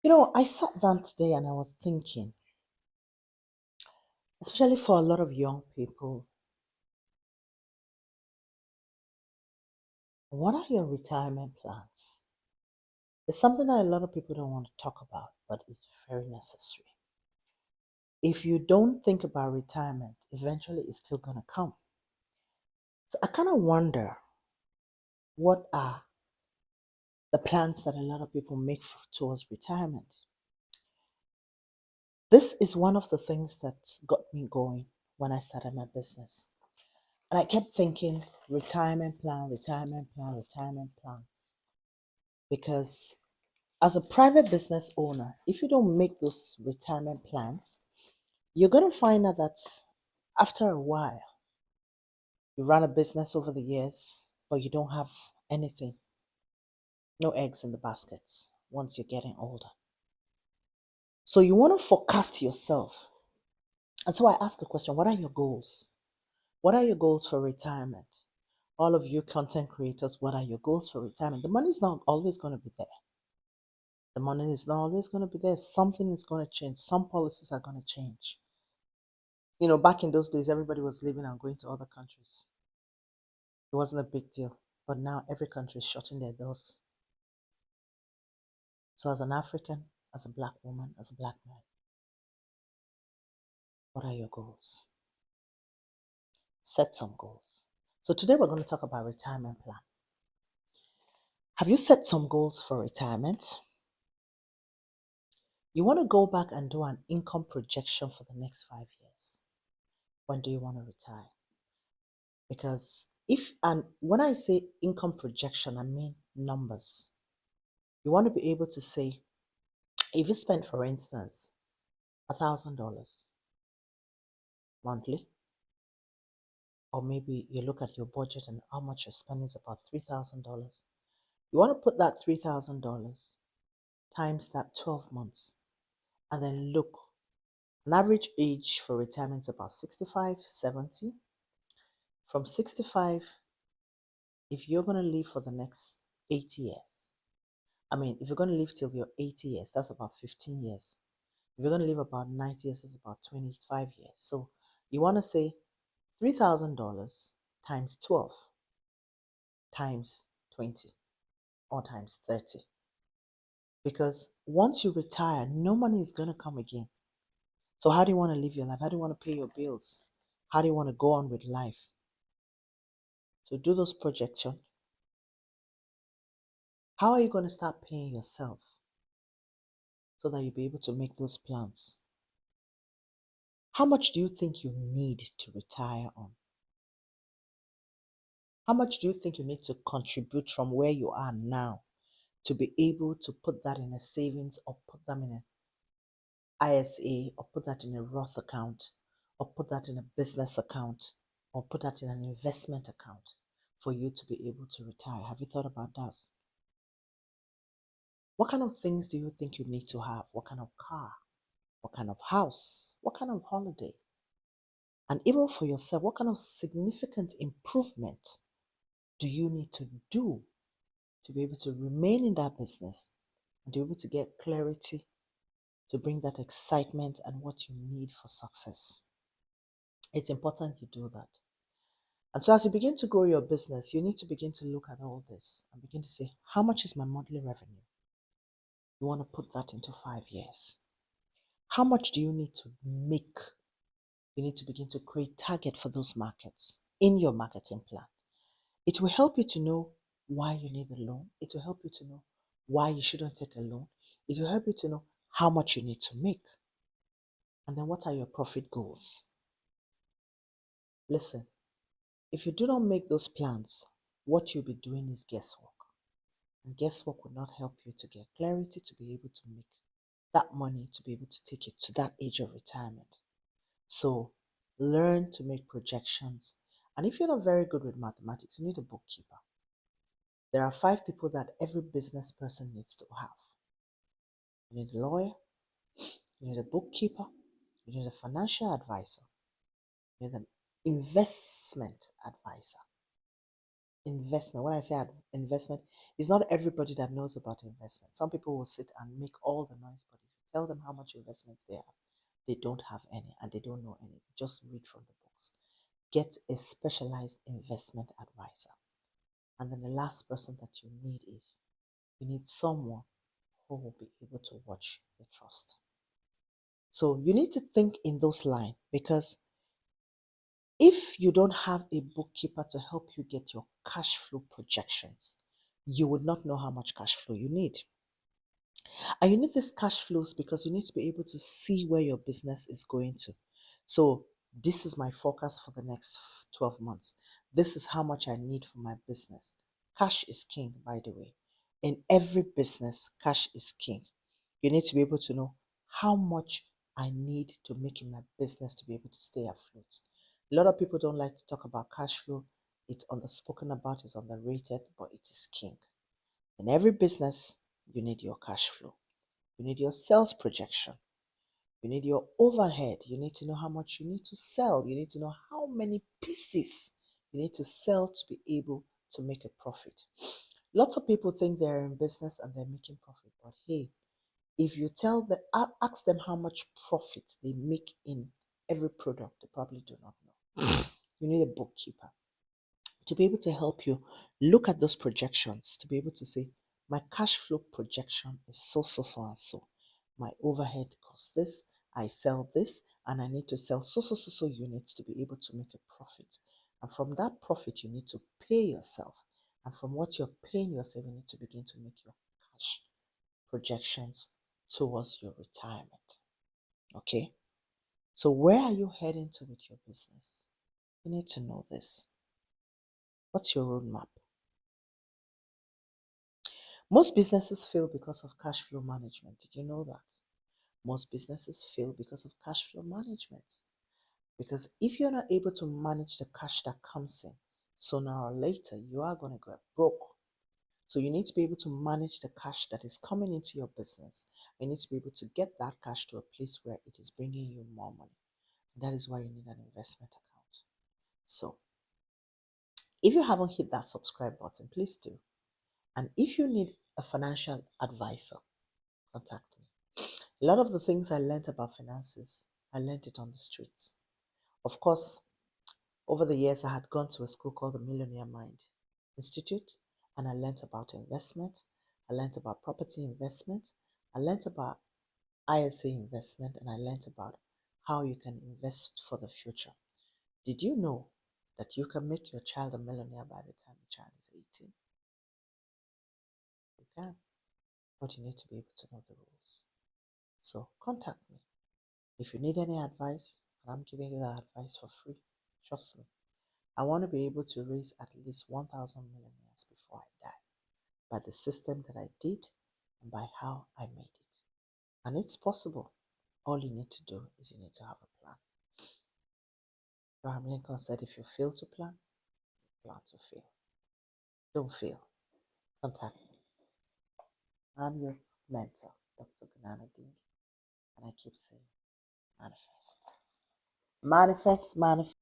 I sat down today and I was thinking, especially for a lot of young people, what are your retirement plans? It's something that a lot of people don't want to talk about, but it's very necessary. If you don't think about retirement, eventually it's still going to come. So I kind of wonder what are the plans that a lot of people make towards retirement. This is one of the things that got me going when I started my business. And I kept thinking retirement plan, retirement plan, retirement plan. Because as a private business owner, if you don't make those retirement plans, you're going to find out that after a while, you run a business over the years, but you don't have anything, no eggs in the baskets once you're getting older. So you want to forecast yourself. And so I ask a question: what are your goals? What are your goals for retirement? All of you content creators, what are your goals for retirement? The money is not always going to be there. The money is not always going to be there. Something is going to change. Some policies are going to change. Back in those days, everybody was leaving and going to other countries. It wasn't a big deal. But now every country is shutting their doors. So, as an African, as a black woman, as a black man, what are your goals? Set some goals. So, today we're going to talk about retirement plan. Have you set some goals for retirement? You want to go back and do an income projection for the next 5 years. When do you want to retire? Because when I say income projection, I mean numbers. You want to be able to say, if you spend, for instance, $1,000 monthly, or maybe you look at your budget and how much you're spending is about $3,000. You want to put that $3,000 times that 12 months, and then look. An average age for retirement is about 65, 70. From 65, if you're going to live for the next 80 years, if you're going to live till you're 80 years, that's about 15 years. If you're going to live about 90 years, that's about 25 years. So you want to say $3,000 times 12 times 20 or times 30. Because once you retire, no money is going to come again. So how do you want to live your life? How do you want to pay your bills? How do you want to go on with life? So do those projections. How are you going to start paying yourself so that you'll be able to make those plans? How much do you think you need to retire on? How much do you think you need to contribute from where you are now to be able to put that in a savings, or put them in an ISA, or put that in a Roth account, or put that in a business account, or put that in an investment account for you to be able to retire? Have you thought about that? What kind of things do you think you need to have? What kind of car? What kind of house? What kind of holiday? And even for yourself, what kind of significant improvement do you need to do to be able to remain in that business and to be able to get clarity, to bring that excitement and what you need for success? It's important you do that. And so as you begin to grow your business, you need to begin to look at all this and begin to say, how much is my monthly revenue? You want to put that into 5 years. How much do you need to make? You need to begin to create target for those markets in your marketing plan. It will help you to know why you need a loan. It will help you to know why you shouldn't take a loan. It will help you to know how much you need to make. And then what are your profit goals? Listen, if you do not make those plans, what you'll be doing is guesswork. And guesswork will not help you to get clarity to be able to make that money to be able to take you to that age of retirement. So learn to make projections. And if you're not very good with mathematics, you need a bookkeeper. There are 5 people that every business person needs to have. You need a lawyer, you need a bookkeeper, you need a financial advisor, you need an investment advisor. investment, when I say investment, it's not everybody that knows about investment. Some people will sit and make all the noise, but if you tell them how much investments they have, they don't have any and they don't know any. Just read from the books. Get a specialized investment advisor. And then the last person that you need is you need someone who will be able to watch your trust. So you need to think in those lines, because if you don't have a bookkeeper to help you get your cash flow projections, you would not know how much cash flow you need. And you need these cash flows because you need to be able to see where your business is going to. So this is my forecast for the next 12 months. This is how much I need for my business. Cash is king, by the way. In every business, cash is king. You need to be able to know how much I need to make in my business to be able to stay afloat. A lot of people don't like to talk about cash flow. It's underspoken about, it's underrated, but it is king. In every business, you need your cash flow. You need your sales projection. You need your overhead. You need to know how much you need to sell. You need to know how many pieces you need to sell to be able to make a profit. Lots of people think they're in business and they're making profit, but hey, if you tell them, ask them how much profit they make in every product, they probably do not know. You need a bookkeeper to be able to help you look at those projections, to be able to say, my cash flow projection is so, so, so, and so. My overhead costs this, I sell this, and I need to sell so, so, so, so units to be able to make a profit. And from that profit, you need to pay yourself. And from what you're paying yourself, you need to begin to make your cash projections towards your retirement. Okay? So where are you heading to with your business? You need to know this. What's your roadmap? Most businesses fail because of cash flow management. Did you know that? Most businesses fail because of cash flow management. Because if you're not able to manage the cash that comes in, sooner or later, you are going to get broke. So you need to be able to manage the cash that is coming into your business. You need to be able to get that cash to a place where it is bringing you more money. That is why you need an investment account. So if you haven't hit that subscribe button, please do. And if you need a financial advisor, contact me. A lot of the things I learned about finances, I learned it on the streets. Of course, over the years, I had gone to a school called the Millionaire Mind Institute, and I learned about investment. I learned about property investment. I learned about ISA investment, and I learned about how you can invest for the future. Did you know that you can make your child a millionaire by the time the child is 18? You can, but you need to be able to know the rules. So contact me. If you need any advice, and I'm giving you that advice for free, trust me. I want to be able to raise at least 1,000 millionaires before I die by the system that I did and by how I made it. And it's possible. All you need to do is you need to have a plan. Abraham Lincoln said, if you fail to plan, you plan to fail. Don't fail. Contact me. I'm your mentor, Dr. Banana Ding, and I keep saying, manifest. Manifest, manifest.